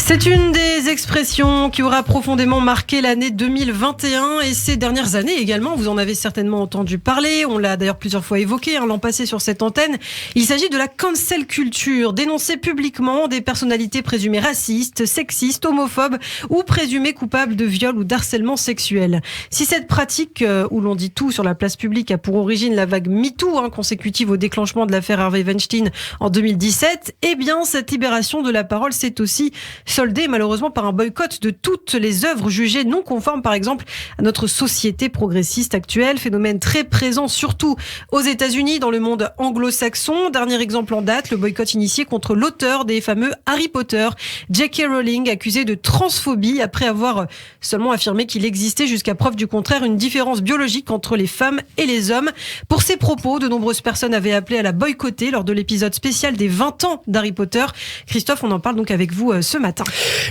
C'est une des expressions qui aura profondément marqué l'année 2021 et ces dernières années également. Vous en avez certainement entendu parler. On l'a d'ailleurs plusieurs fois évoqué l'an passé sur cette antenne. Il s'agit de la cancel culture, dénoncer publiquement des personnalités présumées racistes, sexistes, homophobes ou présumées coupables de viol ou d'harcèlement sexuel. Si cette pratique où l'on dit tout sur la place publique a pour origine la vague MeToo, consécutive au déclenchement de l'affaire Harvey Weinstein en 2017, eh bien cette libération de la parole s'est aussi soldée malheureusement par un boycott de toutes les œuvres jugées non conformes par exemple à notre société progressiste actuelle, phénomène très présent surtout aux États-Unis, dans le monde anglo-saxon. Dernier exemple en date, le boycott initié contre l'auteur des fameux Harry Potter, J.K. Rowling, accusé de transphobie après avoir seulement affirmé qu'il existait jusqu'à preuve du contraire une différence biologique entre les femmes et les hommes. Pour ces propos, de nombreuses personnes avaient appelé à la boycotter lors de l'épisode spécial des 20 ans d'Harry Potter. Christophe, on en parle donc avec vous ce matin.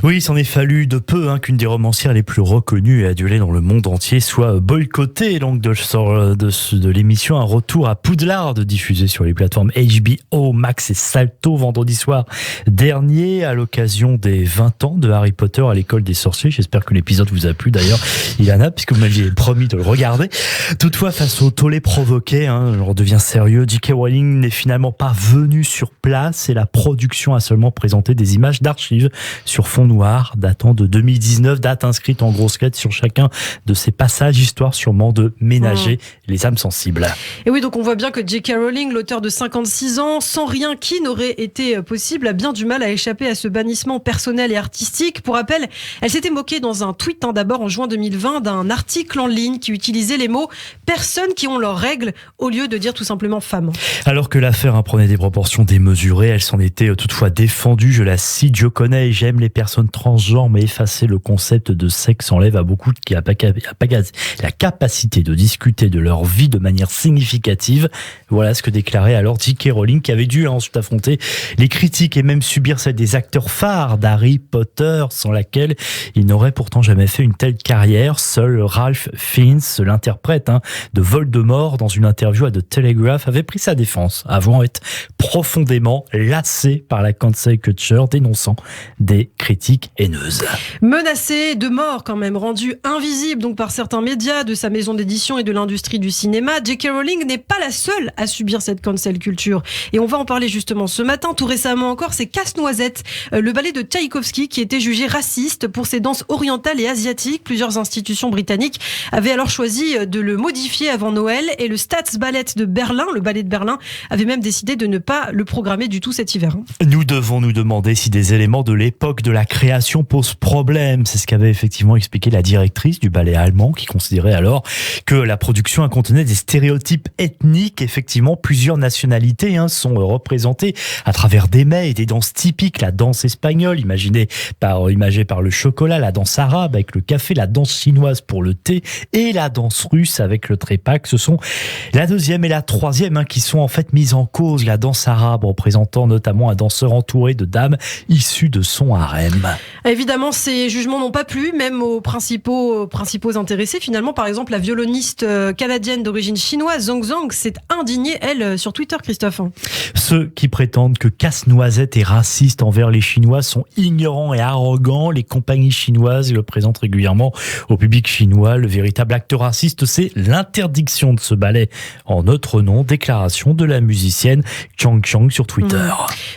Oui, il s'en est fallu de peu qu'une des romancières les plus reconnues et adulées dans le monde entier soit boycottée. Donc de l'émission Un retour à Poudlard, diffusée sur les plateformes HBO, Max et Salto vendredi soir dernier à l'occasion des 20 ans de Harry Potter à l'école des sorciers. J'espère que l'épisode vous a plu d'ailleurs, Ilana, puisque vous m'aviez promis de le regarder. Toutefois, face au tollé provoqué, on redevient sérieux. J.K. Rowling n'est finalement pas venue sur place et la production a seulement présenté des images d'archives sur fond noir datant de 2019, date inscrite en grosses lettres sur chacun de ces passages, histoire sûrement de ménager les âmes sensibles. Et oui, donc on voit bien que J.K. Rowling, l'auteur de 56 ans, sans rien qui n'aurait été possible, a bien du mal à échapper à ce bannissement personnel et artistique. Pour rappel, elle s'était moquée dans un tweet d'abord en juin 2020 d'un article en ligne qui utilisait les mots « personnes qui ont leurs règles » au lieu de dire tout simplement « femmes ». Alors que l'affaire prenait des proportions démesurées, elle s'en était toutefois défendue. Je la cite: « Je connais et j'aime les personnes transgenres, mais effacer le concept de sexe enlève à beaucoup qui a la capacité de discuter de leur vie de manière significative. » Voilà ce que déclarait alors J.K. Rowling, qui avait dû ensuite affronter les critiques et même subir celle des acteurs phares d'Harry Potter, sans laquelle il n'aurait pourtant jamais fait une telle carrière. Seul Ralph Fiennes, l'interprète de Voldemort, dans une interview à The Telegraph, avait pris sa défense avant être profondément lassé par la cancel culture, dénonçant des critiques haineuses. Menacé de mort quand même, rendu invisible donc par certains médias, de sa maison d'édition et de l'industrie du cinéma, J.K. Rowling n'est pas la seule à subir cette cancel culture. Et on va en parler justement ce matin. Tout récemment encore, c'est Casse-Noisette, le ballet de Tchaïkovski, qui était jugé raciste pour ses danses orientales et asiatiques. Plusieurs institutions britanniques avaient alors choisi de le modifier avant Noël et le Staatsballett de Berlin, le ballet de Berlin, avait même décidé de ne pas le programmer du tout cet hiver. Nous devons nous demander si des éléments de l'époque de la création posent problème. C'est ce qu'avait effectivement expliqué la directrice du ballet allemand, qui considérait alors que la production contenait des stéréotypes ethniques. Effectivement, plusieurs nationalités sont représentées à travers des mets et des danses typiques. La danse espagnole, imagée par le chocolat, la danse arabe avec le café, la danse chinoise pour le thé et la danse russe avec le trepak. Ce sont la deuxième et la troisième qui sont en fait mises en cause. La danse arabe représentant notamment un danseur entouré de dames issues de son harem. Évidemment, ces jugements n'ont pas plu, même aux principaux intéressés. Finalement, par exemple, la violoniste canadienne d'origine chinoise, Zhang Zhang, s'est indignée, elle, sur Twitter, Christophe. Ceux qui prétendent que Casse-Noisette est raciste envers les Chinois sont ignorants et arrogants. Les compagnies chinoises le présentent régulièrement au public chinois. Le véritable acte raciste, c'est l'interdiction de ce ballet en notre nom. Déclaration de la musicienne Chang Chang sur Twitter.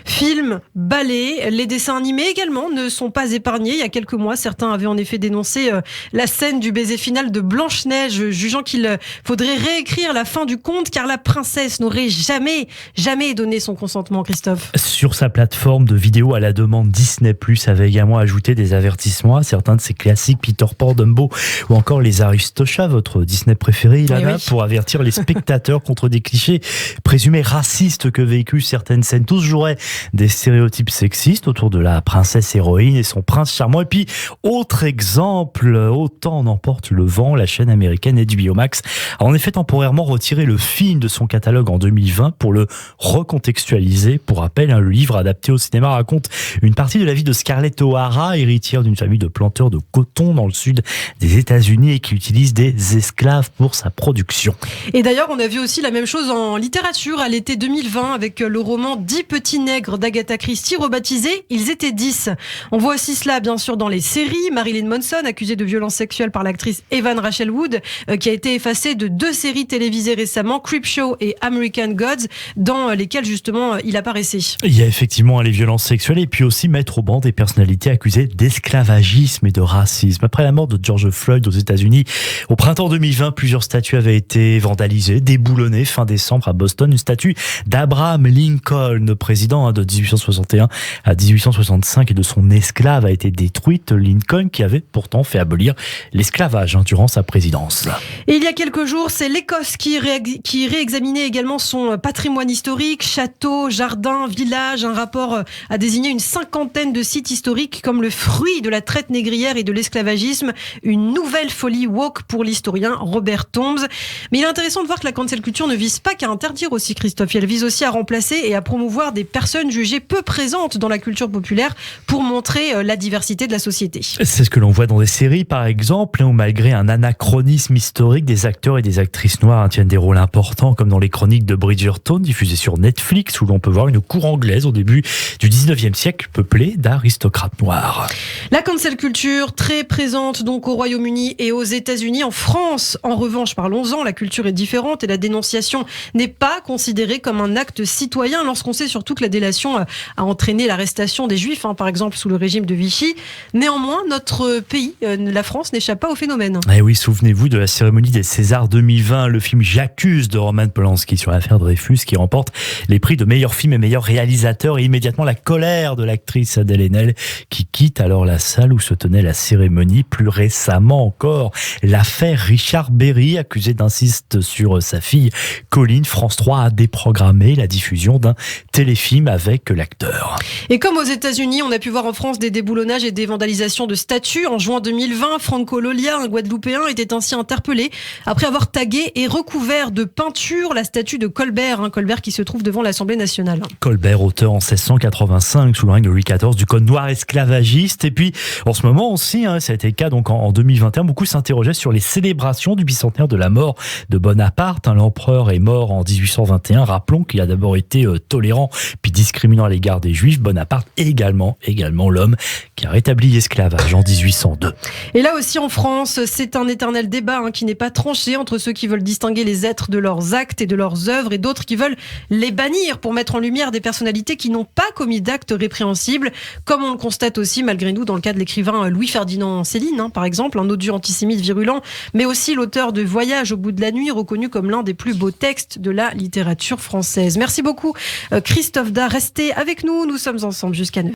Films, ballets, les dessins animés également ne sont pas épargnés. Il y a quelques mois, certains avaient en effet dénoncé la scène du baiser final de Blanche-Neige, jugeant qu'il faudrait réécrire la fin du conte car la princesse n'aurait jamais donné son consentement, Christophe. Sur sa plateforme de vidéo à la demande, Disney+ avait également ajouté des avertissements à certains de ses classiques, Peter Pan, Dumbo ou encore les Aristochats, votre Disney préféré, Ilana, pour avertir les spectateurs contre des clichés présumés racistes que véhiculent certaines scènes. Tous joueraient des stéréotypes sexistes autour de la princesse héroïne et son prince charmant. Et puis, autre exemple, Autant n'emporte le vent, la chaîne américaine HBO Max a en effet temporairement retiré le film de son catalogue en 2020 pour le recontextualiser. Pour rappel, le livre adapté au cinéma raconte une partie de la vie de Scarlett O'Hara, héritière d'une famille de planteurs de coton dans le sud des États-Unis et qui utilise des esclaves pour sa production. Et d'ailleurs, on a vu aussi la même chose en littérature à l'été 2020 avec le roman 10 petits nègres d'Agatha Christie, rebaptisé « Ils étaient 10 ». Suisse. On voit aussi cela, bien sûr, dans les séries. Marilyn Manson, accusée de violences sexuelles par l'actrice Evan Rachel Wood, qui a été effacée de 2 séries télévisées récemment, Creepshow et American Gods, dans lesquelles, justement, il apparaissait. Il y a effectivement les violences sexuelles et puis aussi mettre au banc des personnalités accusées d'esclavagisme et de racisme. Après la mort de George Floyd aux États-Unis, au printemps 2020, plusieurs statues avaient été vandalisées, déboulonnées. Fin décembre à Boston, une statue d'Abraham Lincoln, président de 1861 à 1865 et de son esclave a été détruite. Lincoln qui avait pourtant fait abolir l'esclavage durant sa présidence. Et il y a quelques jours, c'est l'Écosse qui réexaminait également son patrimoine historique, châteaux, jardins, villages. Un rapport a désigné une 50aine de sites historiques comme le fruit de la traite négrière et de l'esclavagisme. Une nouvelle folie woke pour l'historien Robert Tombs. Mais il est intéressant de voir que la cancel culture ne vise pas qu'à interdire aussi, Christophe. Elle vise aussi à remplacer et à promouvoir des personnes jugées peu présentes dans la culture populaire pour montrer la diversité de la société. C'est ce que l'on voit dans des séries, par exemple, où malgré un anachronisme historique, des acteurs et des actrices noirs tiennent des rôles importants, comme dans les chroniques de Bridgerton, diffusées sur Netflix, où l'on peut voir une cour anglaise au début du 19e siècle, peuplée d'aristocrates noirs. La cancel culture, très présente donc au Royaume-Uni et aux États-Unis. En France, en revanche, parlons-en, la culture est différente et la dénonciation n'est pas considérée comme un acte citoyen lorsqu'on sait surtout que la délation a entraîné l'arrestation des Juifs, par exemple sous le régime de Vichy. Néanmoins, notre pays, la France, n'échappe pas au phénomène. Eh oui, souvenez-vous de la cérémonie des Césars 2020, le film J'accuse de Roman Polanski sur l'affaire Dreyfus qui remporte les prix de meilleur film et meilleur réalisateur et immédiatement la colère de l'actrice Adèle Haenel qui quitte alors la salle où se tenait la cérémonie. Plus récemment encore, l'affaire Richard Berry, accusé d'inceste sur sa fille Colline. France 3 a déprogrammé la diffusion d'un téléfilm avec l'acteur. Et comme aux États-Unis, on a pu voir en France des déboulonnages et des vandalisations de statues. En juin 2020, Franco Lolia, un Guadeloupéen, était ainsi interpellé après avoir tagué et recouvert de peinture la statue de Colbert, Colbert qui se trouve devant l'Assemblée nationale. Colbert, auteur en 1685 sous le règne de Louis XIV du code noir esclavagiste. Et puis, en ce moment aussi, ça a été le cas donc en 2021, beaucoup s'interrogeaient sur les célébrations du bicentenaire de la mort de Bonaparte. L'empereur est mort en 1821. Rappelons qu'il a d'abord été tolérant puis discriminant à l'égard des Juifs. Bonaparte également l'homme qui a rétabli l'esclavage en 1802. Et là aussi en France, c'est un éternel débat qui n'est pas tranché entre ceux qui veulent distinguer les êtres de leurs actes et de leurs œuvres et d'autres qui veulent les bannir pour mettre en lumière des personnalités qui n'ont pas commis d'actes répréhensibles, comme on le constate aussi malgré nous dans le cas de l'écrivain Louis-Ferdinand Céline, par exemple, un odieux antisémite virulent, mais aussi l'auteur de Voyage au bout de la nuit, reconnu comme l'un des plus beaux textes de la littérature française. Merci beaucoup Christophe Da, restez avec nous, nous sommes ensemble jusqu'à 9h.